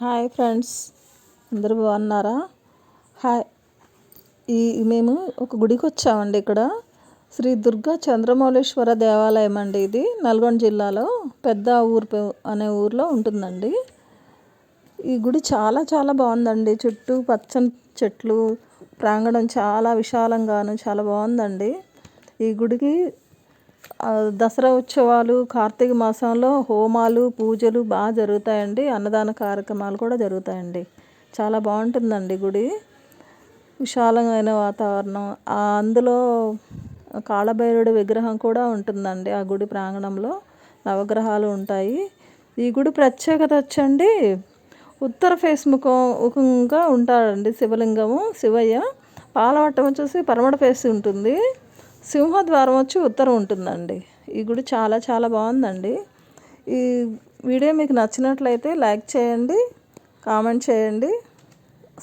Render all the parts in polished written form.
Hi friends, అందరూ బాగున్నారా? Hi. మేము ఒక గుడికి వచ్చామండి. ఇక్కడ శ్రీ దుర్గా చంద్రమౌళేశ్వర దేవాలయం అండి. ఇది నల్గొండ జిల్లాలో పెద్ద ఊరు అనే ఊర్లో ఉంటుందండి. ఈ గుడి చాలా చాలా బాగుందండి. చుట్టూ పచ్చని చెట్లు, ప్రాంగణం చాలా విశాలంగాను చాలా బాగుందండి. ఈ గుడికి దసరా ఉత్సవాలు, కార్తీక మాసంలో హోమాలు, పూజలు బాగా జరుగుతాయండి. అన్నదాన కార్యక్రమాలు కూడా జరుగుతాయండి. చాలా బాగుంటుందండి గుడి. విశాలమైన వాతావరణం, అందులో కాళభైరవుడి విగ్రహం కూడా ఉంటుందండి. ఆ గుడి ప్రాంగణంలో నవగ్రహాలు ఉంటాయి. ఈ గుడి ప్రత్యేకత వచ్చండి, ఉత్తర ఫేస్ ముఖంగా ఉంటాడండి శివలింగము. శివయ్య పాలవట్టం వచ్చేసి పరమడ ఫేస్ ఉంటుంది. సింహద్వారం వచ్చి ఉత్తరం ఉంటుందండి. ఈ గుడి చాలా చాలా బాగుందండి. ఈ వీడియో మీకు నచ్చినట్లయితే లైక్ చేయండి, కామెంట్ చేయండి,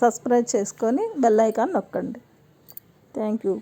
సబ్స్క్రైబ్ చేసుకొని బెల్ ఐకాన్ నొక్కండి. Thank you.